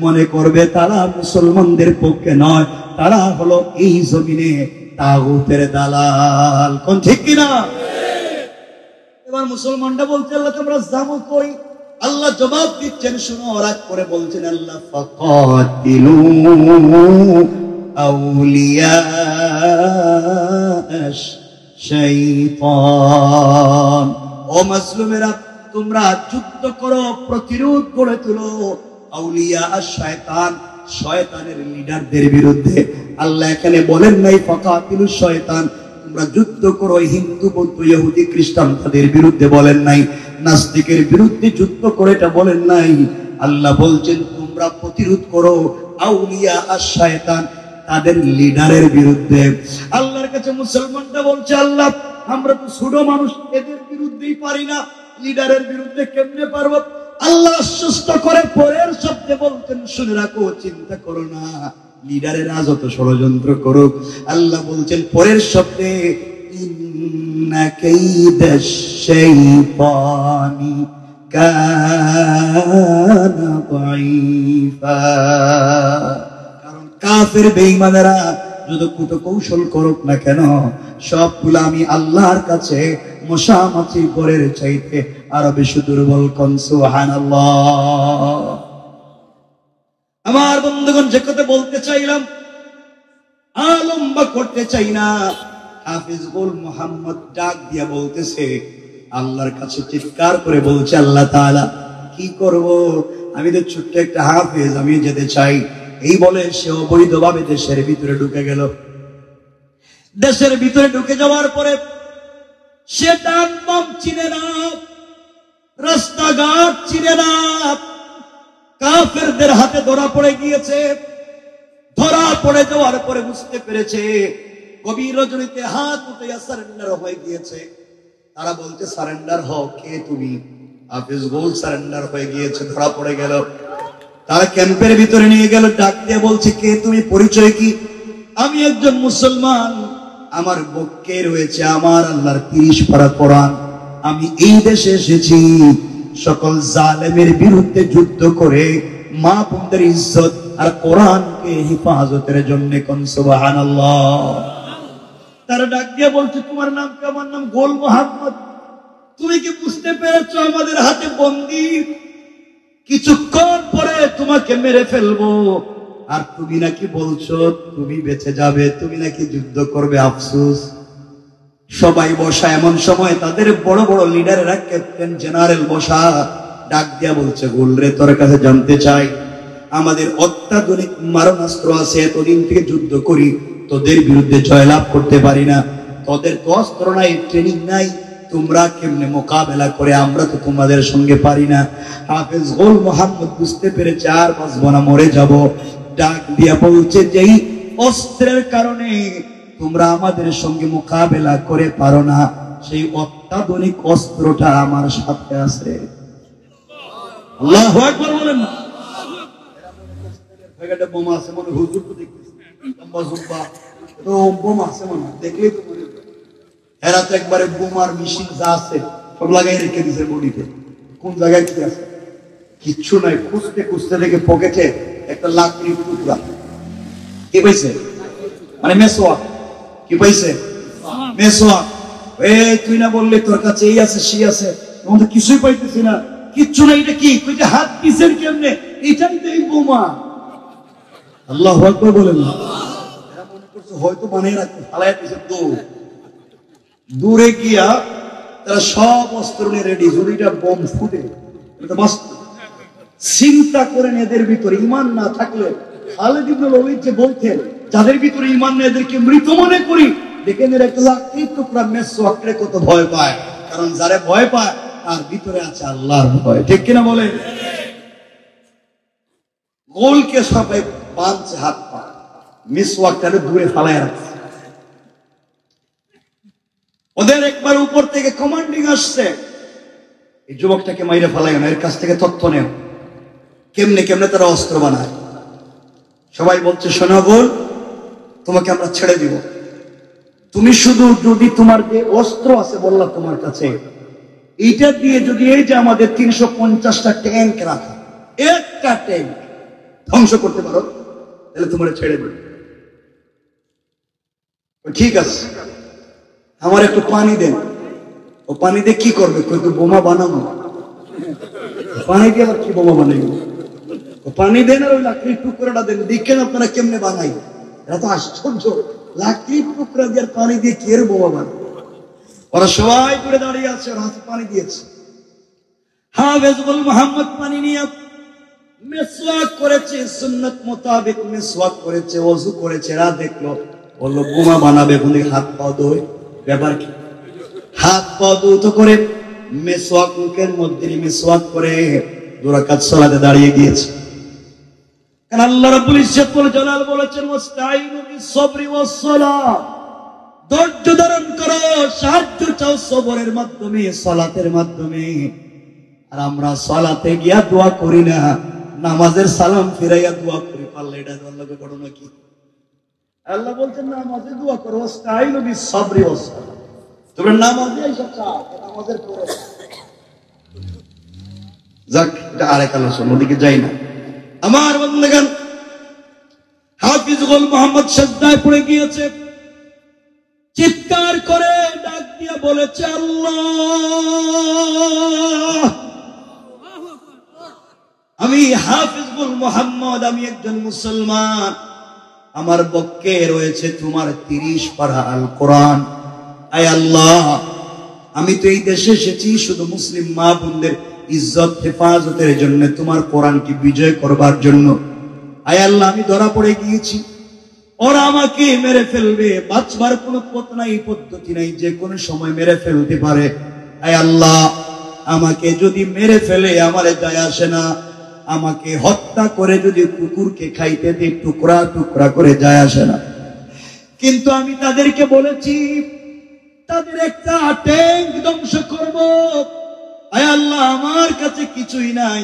মনে করবে তারা মুসলমানদের পক্ষে নয়, তারা হলো এই জমিনে তাগুতের দালাল। কোন ঠিক কিনা? এবার মুসলমানরা বলছে আল্লাহ তোমরা যাবো কই? আল্লাহ জবাব দিচ্ছেন, শুনো, রাগ করে বলছেন আল্লাহ, ফাকাতিলু আউলিয়া শাইতান। ও মাজলুমেরা, তোমরা যুদ্ধ করো, প্রতিরোধ গড়ে তুলো আউলিয়া শায়তান, শয়তানের লিডারদের বিরুদ্ধে। আল্লাহ এখানে বলেন নাই ফাকাতিলু শয়তান, তোমরা যুদ্ধ করো হিন্দু, বৌদ্ধ, ইহুদি, খ্রিস্টান তাদের বিরুদ্ধে বলেন নাই, নাস্তিকের বিরুদ্ধে যুদ্ধ করে এটা বলেন নাই। আল্লাহ বলছেন তোমরা প্রতিরোধ করো আউলিয়া শায়তান, তাদের লিডারের বিরুদ্ধে। আল্লাহর কাছে মুসলমানরা বলছে আল্লাহ আমরা তো ছোট মানুষ, এদের বিরুদ্ধেই পারি না, লিডারের বিরুদ্ধে কেমনে পারবো? আল্লাহ সুস্থ করে পরের শব্দে বলতেন, শুনে রাখো, চিন্তা করো না, লিডারেরা যত ষড়যন্ত্র করুক, আল্লাহ বলছেন পরের শব্দে, ইন্না কাইদাশ শাইতানি কানা দাঈফা। কারণ কাফের বেঈমানেরা যত কুট কৌশল করুক না কেন, সবগুলো আমি আল্লাহর কাছে মশামাছি গড়ের চাইতে আরো বেশি দুর্বল। কোন সুবহানাল্লাহ। আমার বন্ধুগণ, যে কথা বলতে চাইলাম, লম্বা করতে চাই না, হাফিজ গোল মোহাম্মদ ডাক দিয়া বলতেছে, আল্লাহর কাছে চিৎকার করে বলছে, আল্লাহ তাআলা কি করব, আমি তো ছোট্ট একটা হাফিজ, আমি যেতে চাই। এই বলে সে অবৈধভাবে দেশের ভিতরে ঢুকে গেল। দেশের ভিতরে ঢুকে যাওয়ার পরে সে ডান বাম চিনে না, রাস্তাঘাট চিনে না, কাফেরদের হাতে ধরা পড়ে গিয়েছে। ধরা পড়ে যাওয়ার পরে বুঝতে পেরেছে, গভীর রজনীতে হাত উঠে সারেন্ডার হয়ে গিয়েছে। তারা বলছে, সারেন্ডার হও, কে তুমি? হাফিজ গোল সারেন্ডার হয়ে গিয়েছে, ধরা পড়ে গেল। তারা ক্যাম্পের ভিতরে নিয়ে গেল, ডাক দিয়ে বলছে, কে তুমি, পরিচয় কি? আমি একজন মুসলমান, আমার বুকে রয়েছে আমার আল্লাহর 30 পারা কোরআন। আমি এই দেশে এসেছি সকল জালেমের বিরুদ্ধে যুদ্ধ করে মা বোনদের ইজ্জত আর কোরআনকে হেফাজতের জন্য। কোন সুবহানাল্লাহ। তারা ডাক দিয়ে বলছে, তোমার নাম কি? আমার নাম গোল মোহাম্মদ। তুমি কি বুঝতে পেরেছো আমাদের হাতে বন্দী, কিছুক্ষণ পরে তোমাকে মেরে ফেলবো, আর তুমি নাকি বলছো তুমি বেঁচে যাবে, তুমি নাকি যুদ্ধ করবে, আফসোস। সবাই বসা, এমন সময় তাদের বড় বড় লিডারেরা, ক্যাপ্টেন জেনারেল বসা, ডাক দিয়া বলছে, গোল রে, তোর কাছে জানতে চাই, আমাদের অত্যাধুনিক মারণাস্ত্র আছে, এতদিন থেকে যুদ্ধ করি, তোদের বিরুদ্ধে জয়লাভ করতে পারি না, তোদের তো অস্ত্র নাই, ট্রেনিং নাই, তোমরা কেমনে মোকাবেলা করে, আমরা তো তোমাদের সঙ্গে পারি না। হাফেজ গোল মোহাম্মদ বুঝতে পেরেছে আর বাঁচবো না, মরে যাব। ডাক দিয়া বলছে, যেই অস্ত্রের কারণে তোমরা আমাদের সঙ্গে মোকাবেলা করে পারো না, সেই অত্যাধুনিক অস্ত্রটা আমার সাথে আছে। আল্লাহু আকবার বলেন না। এখানে বোমা আছে মনে, হুজুর তো দেখতেছি লম্বা জুব্বা, তো বোমা আছে মনে, দেখলেই তো মনে। এরা তো একবারে বোমার মেশিন যা আছে সব লাগাই রেখে দিছে বডিতে। কোন জায়গায় কি আছে কিচ্ছু নাই, খুঁজতে খুঁজতে দেখে পকেটে একটা লাকড়ির টুকরা। কি পাইছে? মানে মেসোয়াক। কি পাইছে? মেসোয়াক। তুই না বললে তোর কাছে এই আছে সেই আছে, তোমাদের কিছুই পাইতেছি না। কিচ্ছু না, এটা কি? কইতে হাত পিছের কেমনে? এটাই তো এই বোমা। আল্লাহু আকবার বলেন না। এরা মনে করছে হয়তো বানিয়ে রাখতে, ফালাইয়া দিছে। দূরে গিয়া তারা সব অস্ত্র নিয়ে রেডি, যদি এটা বোম ফুটে। চিন্তা করেন, এদের ভিতরে ইমান না থাকলে, খালিদ ইবনে ওলীদ যে বলতেন, যাদের ভিতরে ইমান নেই এদেরকে মৃত মনে করি। দেখেন এর একটা লাকড়ির টুকরা মেসওয়াকরে কত ভয় পায়, কারণ যারা ভয় পায় তার ভিতরে আছে আল্লাহর ভয়। ঠিক কিনা বলে? গোলকে সবাই বাঁধছে হাত পা, মেসওয়াকটারে দূরে ফালায় রাখছে। ওদের একবার উপর থেকে কমান্ডিং আসছে, এই যুবকটাকে মাইরে ফালাই না, এর কাছ থেকে তথ্য নেও কেমনে কেমনে তারা অস্ত্র বানায়। সবাই বলছে, শোনো গোল, তোমাকে আমরা ছেড়ে দিব, তুমি শুধু যদি তোমার যে অস্ত্র আছে বললা তোমার কাছে, এইটা দিয়ে যদি এই যে আমাদের 350টা ট্যাঙ্ক রাখা, একটা ট্যাঙ্ক ধ্বংস করতে পারো, তাহলে তোমার ছেড়ে দেব। ঠিক আছে, আমার একটু পানি দেন। ও পানি দিয়ে কি করবে? কিন্তু বোমা বানাবো। পানি দিয়ে আবার কি বোমা বানাইব? পানি দেন আর ওই লাকড়ির টুকরাটা দেন, দেখেন আপনারা কেমনে বানাই। এরা তো আশ্চর্য, লাকড়ির টুকরা দিয়ে পানি দিয়ে কি এর বোমা বানায়? ওরা সবাই করে দাঁড়িয়ে আছে, ওরা হাতে পানি দিয়েছে। হাফেজ গোল মোহাম্মদ পানি নিয়ে মেসওয়াক করেছে, সুন্নাত মোতাবেক মেসওয়াক করেছে, ওযু করেছে। এরা দেখলো, বললো বোমা বানাবে, কোন দিকে হাত পা ধোয়। ব্যাপার কি? হাত পা ধৌত করে মেসওয়াক মুখের মধ্যে মেসওয়াক করে 2 রাকাত সালাতে দাঁড়িয়ে গিয়েছে। কারণ আল্লাহ রাব্বুল ইজ্জত ওয়াল জালাল বলেছেন, ওয়াস্তাইনু বিস-সাবরি ওয়াস-সালাহ, ধৈর্য ধারণ করো, সাহায্য চাও সবরের মাধ্যমে, সালাতের মাধ্যমে। আর আমরা সালাতে গিয়া দোয়া করি না, নামাজের সালাম ফিরাইয়া দোয়া করি। পারলে এটা আল্লাহকে করো নাকি? আল্লাহ বলছেন নামাজে দোয়া করো, ওয়াস্তাইনু বিস-সাবরি ওয়াস-সালাহ। তোমরা নামাজে এইসব চাও, নামাজের পরে যাক, এটা আরেক আলোচনা, ওদিকে যাই না। আমার বন্ধুগণ, হাফিজুল মুহাম্মদ সাজদায় পড়ে গিয়েছে, চিৎকার করে ডাক দিয়ে বলেছে, আল্লাহ, আমি হাফিজুল মুহাম্মদ, আমি একজন মুসলমান, আমার পক্ষে রয়েছে তোমার 30 পারা আল কোরআন। আয় আল্লাহ, আমি তো এই দেশে এসেছি শুধু মুসলিম মা বোনদের ইজ্জত হেফাজতের জন্য, তোমার কোরআনকে বিজয় করবার জন্য। আয় আল্লাহ, আমি ধরা পড়ে গিয়েছি, ওরা আমাকে মেরে ফেলবে, বাঁচবার কোনো পথ নাই, পদ্ধতি নাই, যে কোনো সময় মেরে ফেলতে পারে। আয় আল্লাহ, আমাকে যদি মেরে ফেলে আমার যায় আসে না, আমাকে হত্যা করে যদি কুকুরকে খাইতে দিই, টুকরা টুকরা করে যায় আসে না। কিন্তু আমি তাদেরকে বলেছি তাদের একটা ট্যাঙ্ক ধ্বংস করব। আয় আল্লাহ, আমার কাছে কিছুই নাই,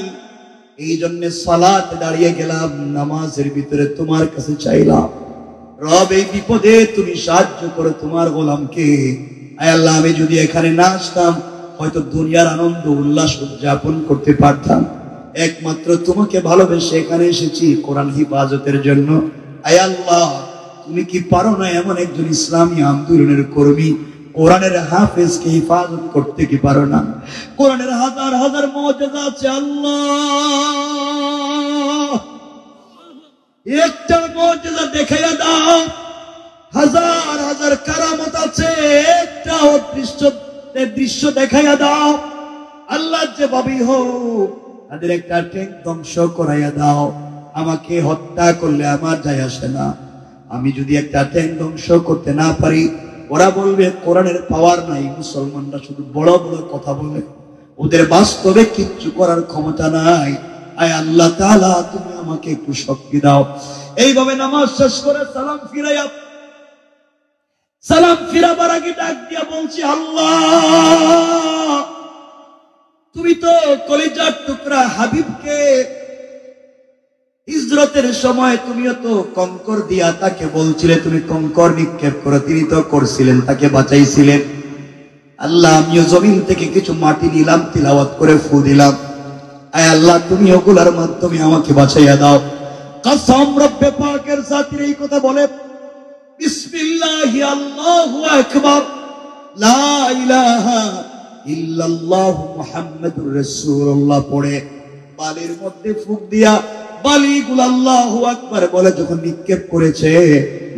এই জন্য সালাতে দাঁড়িয়ে গেলাম, নামাজের ভিতরে তোমার কাছে চাইলাম, রব এই বিপদে তুমি সাহায্য করো তোমার গোলামকে। আয় আল্লাহ, আমি যদি এখানে না আসতাম হয়তো দুনিয়ার আনন্দ উল্লাস উদযাপন করতে পারতাম, একমাত্র তোমাকে ভালোবেসে এখানে এসেছি কোরআন হিফাজতের জন্য। আয় আল্লাহ, তুমি কি পারো না এমন একজন ইসলামী আন্দোলনের কর্মী, কোরআনের হাফেজকে হিফাজত করতে কি পারো না? কোরআনের হাজার হাজার মুজিজা আছে আল্লাহ, একটা মুজিজা দেখাইয়া দাও। হাজার হাজার কারামত আছে, একটা দৃশ্য দেখাইয়া দাও আল্লাহ, যে ভাবি হোক তাদের একটা ট্যাঙ্ক ধ্বংস করাইয়া দাও। আমাকে হত্যা করলে আমার যায় আসে না, আমি যদি একটা ট্যাঙ্ক ধ্বংস করতে না পারি, ওরা বলবে কোরআনের পাওয়ার নাই, মুসলমানরা শুধু বড় বড় কথা বলে, ওদের বাস্তবে কিচ্ছু করার ক্ষমতা নাই। আয় আল্লাহ তাআলা, তুমি আমাকে একটু শক্তি দাও। এইভাবে নামাজ শেষ করে সালাম ফিরাবার আগে ডাক দিয়া বলছি, আল্লাহ, তুমি তো কলিজার টুকরা হাবিবকে হিজরতের সময় তুমিও তো কঙ্কর দিয়া তাকে বলছিলে তুমি কঙ্কর নিক্ষেপ করো, তিনি তো করছিলেন, তাকে বাঁচাইছিলেন। আল্লাহ, আমিও জমিন থেকে কিছু মাটি নিলাম, তিলাওয়াত করে ফু দিলাম। আয় আল্লাহ, তুমি ওগুলার মাধ্যমে আমাকে বাঁচাইয়া দাও। কসম রব্বে পাকের জাতির এই কথা বলে বিসমিল্লাহি আল্লাহু আকবার, লা ইলাহা ইল্লাল্লাহু মুহাম্মাদুর রাসূলুল্লাহ পড়ে বালির মধ্যে ফুঁক দিয়া বালিগুলো আল্লাহু আকবার বলে যখন নিক্ষেপ করেছে,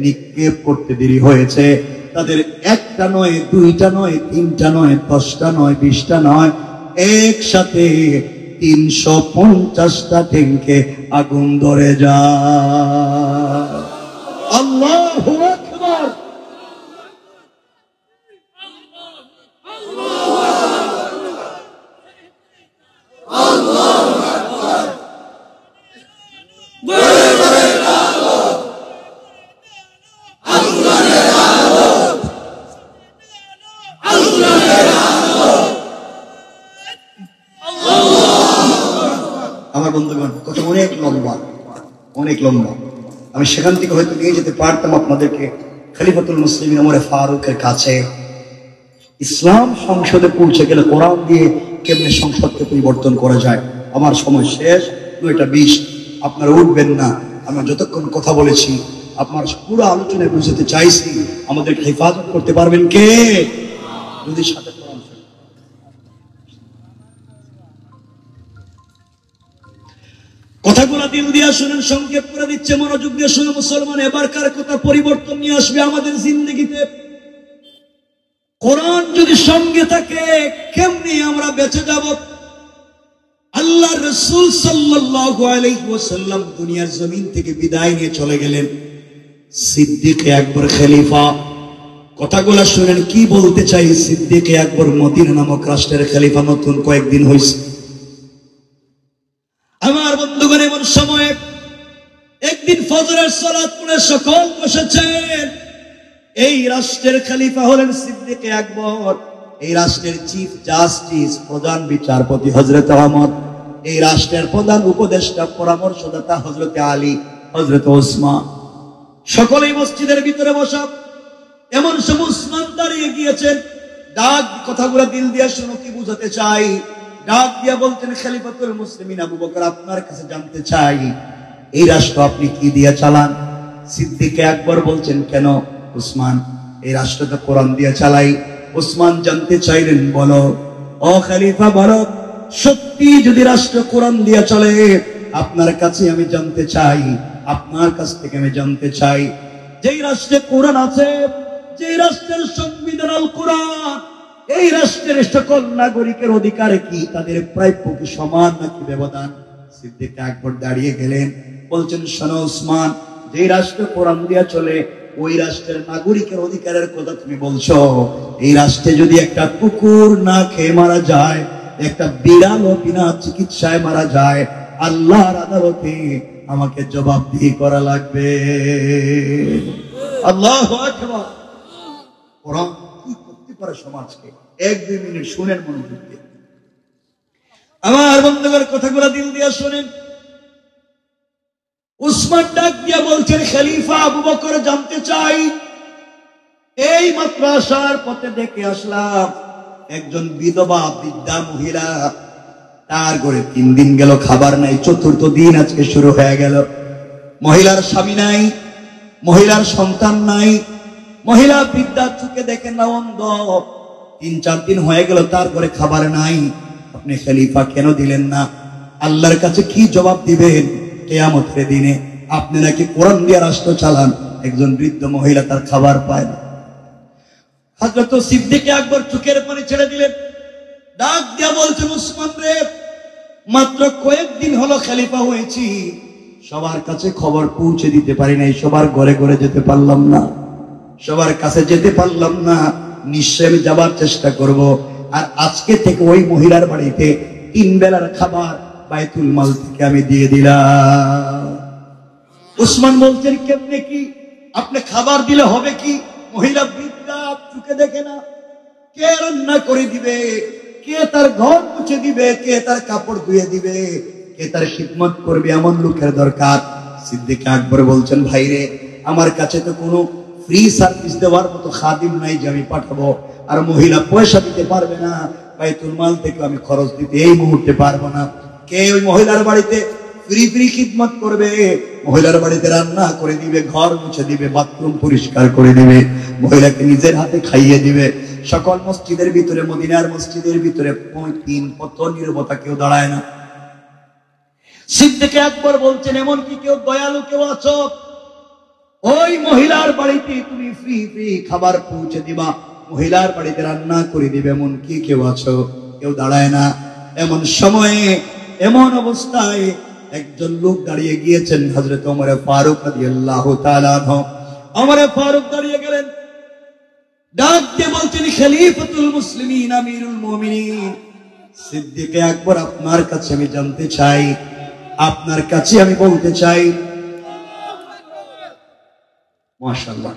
নিক্ষেপ করতে দেরি হয়েছে। তাদের একটা নয়, দুইটা নয়, তিনটা নয়, 10টা নয়, 20টা নয়, একসাথে 350টা ট্যাঙ্কে আগুন ধরে যায়। আল্লাহু আকবার। আমার বন্ধুগণ, কথা অনেক লম্বা, অনেক লম্বা। আমি সেখান থেকে হয়তো নিয়ে যেতে পারতাম আপনাদেরকে খলিফাতুল মুসলিমিন ওমর ফারুকের কাছে। ইসলাম সংসদে পৌঁছে গেলে কোরআন দিয়ে কেমনে সংসদকে পরিবর্তন করা যায়। আমার সময় শেষ, 9:20। আপনারা উঠবেন না, আমরা যতক্ষণ কথা বলেছি আপনার পুরো আলোচনায় বুঝতে চাইছি, আমাদেরকে হেফাজত করতে পারবেন কে? যদি সাথে কথাগুলো দিল দিয়া শুনেন, সংক্ষেপ করে দিচ্ছে, মনোযোগ দিয়ে শুনে মুসলমান। এবারকার কথা পরিবর্তন নিয়ে আসবে আমাদের জিন্দেগিতে। কোরআন যদি সঙ্গে থাকে কেমনি আমরা বেঁচে যাব? আল্লাহ রাসূল সাল্লাল্লাহু আলাইহি ওয়াসাল্লাম দুনিয়ার জমিন থেকে বিদায় নিয়ে চলে গেলেন। সিদ্দিক আকবর খলিফা, কথাগুলো শুনেন কি বলতে চাই। সিদ্দিক আকবর মদিনা নামক রাষ্ট্রের খলিফা নতুন কয়েকদিন হয়েছে। আমার বন্ধুগণ, এমন সময় একদিন ফজরের সালাত পড়ে সকল বসেছেন, এই রাষ্ট্রের খলিফা হলেন সিদ্দিক আকবর, এই রাষ্ট্রের চিফ জাস্টিস প্রধান বিচারপতি হযরত ওমর, এই রাষ্ট্রের প্রধান উপদেষ্টা পরামর্শদাতা হযরত আলী, হযরত ওসমান। সকলেই মসজিদের ভিতরে বসা। এমন সময় উসমান দাঁড়িয়ে গিয়েছেন, ডাক কথাগুলো দিল দিয়ে শুনো কি বুঝাতে চাই। ডাক দিয়া বলতেন, খলিফাতুল মুসলিমিন আবু বকর, আপনার কাছে জানতে চাই এই রাষ্ট্র আপনি কি দিয়ে চালান? সিদ্দিক আকবর বলছেন, কেন উসমান, এই রাষ্ট্র তো কোরআন দিয়ে চালাই। উসমান জানতে চাইলেন, বলো ও খলিফা, বলো সত্যি যদি রাষ্ট্র কোরআন দিয়ে চলে, আপনার কাছে আমি জানতে চাই, আপনার কাছ থেকে আমি জানতে চাই, যেই রাষ্ট্রে কোরআন আছে, যে রাষ্ট্রের সংবিধান আল কোরআন, এই রাষ্ট্রের সকল নাগরিকের অধিকার কি, তাদের প্রাপ্য কি সমান নাকি ব্যবধান? সিদ্দিক আকবর দাঁড়িয়ে গেলেন, বলছেন, শোনো উসমান, যে রাষ্ট্র কোরআন দিয়া চলে, ওই রাষ্ট্রের নাগরিকের অধিকারের কথা তুমি বলছো। এই রাষ্ট্রে যদি একটা কুকুর না খেয়ে মারা যায়, একটা বিড়ালও বিনা চিকিৎসায় মারা যায়, আল্লাহর আদালতে আমাকে জবাবদিহি করা লাগবে। আল্লাহু আকবার। কোরআন কি করতে পারে সমাজকে, 1-2 মিনিট শুনেন মনোযোগ দিয়ে। আমার বন্ধুদের কথাগুলো দিল দিয়ে শুনেন। উসমান ডাক দিয়া বলছেন, খলিফা আবু বকর, জানতে চাই, এই মাত্র আসার পথে দেখে আসলাম একজন বিধবা বৃদ্ধা মহিলা, তার ঘরে 3 দিন গেল খাবার নাই, 4th দিন আজকে শুরু হয়ে গেল। মহিলার স্বামী নাই, মহিলার সন্তান নাই, মহিলা বৃদ্ধা, চোখে দেখে না, অন্ধ। 3-4 দিন হয়ে গেল, তার ঘরে খাবার নাই। আপনি খলিফা কেন দিলেন না? আল্লাহর কাছে কি জবাব দিবেন কিয়ামতের দিনে? আপনি নাকি কোরআন দিয়ে রাষ্ট্র চালান, একজন বৃদ্ধ মহিলা তার খাবার পায় না। হযরত সিদ্দিক আকবর চোখের পানি ছেড়ে দিলেন, ডাক দিয়া বলছেন, উসমান রে, মাত্র কয়েকদিন হলো খলিফা হয়েছি, সবার কাছে খবর পৌঁছে দিতে পারি নাই, সবার ঘরে ঘরে যেতে পারলাম না, সবার কাছে যেতে পারলাম না। নিশ্চয় আমি যাবার চেষ্টা করব। আর আজকে থেকে ওই মহিলার বাড়িতে 3 বেলার খাবার বাইতুল মাল থেকে আমি দিয়ে দিলাম। উসমান বলছেন, কেমনে কি? আপনি খাবার দিলে হবে কি? মহিলা বৃদ্ধা, চোখে দেখে না, কে রান্না করে দিবে, কে তার ঘর মুছে দিবে, কে তার কাপড় ধুয়ে দিবে, কে তার খিদমত করবে, এমন লোকের দরকার। সিদ্দিক আকবর বলছেন, ভাইরে, আমার কাছে তো কোনো ফ্রি সার্ভিস দেওয়ার মতো খাদিম নাই যে আমি পাঠাবো, আর মহিলা পয়সা দিতে পারবে না, বাইতুল মাল থেকে আমি খরচ দিতে এই মুহূর্তে পারবো না। কে ওই মহিলার বাড়িতে ফ্রি খিদমত করবে? মহিলার বাড়িতে রান্না করে দিবে, ঘর মুছে দিবে, বাথরুম পরিষ্কার করে দিবে, মহিলাকে নিজের হাতে খাইয়ে দিবে। সকল মসজিদের ভিতরে, মদিনার মসজিদের ভিতরে 3 পথ নিরবতা কেউ দাঁড়ায় না। সিদ্দিক আকবর বলছেন, এমন কি কেউ দয়ালু কেউ আছো, ওই মহিলার বাড়িতে তুমি ফ্রি খাবার পৌঁছে দিবা, মহিলার বাড়িতে রান্না করে দিবে, এমন কি কেউ আছো? কেউ দাঁড়ায় না। এমন সময়ে, এমন অবস্থায় একজন লোক দাঁড়িয়ে গিয়েছেন, হযরত ওমর ফারুক রাদিয়াল্লাহু তাআলা আনহু। ওমর ফারুক দাঁড়িয়ে গেলেন, ডাক দিয়ে বলছেন, খলিফাতুল মুসলিমিন আমিরুল মুমিনিন সিদ্দিক আকবর, আপনার কাছে আমি জানতে চাই, আপনার কাছে আমি বলতে চাই। মাশাআল্লাহ।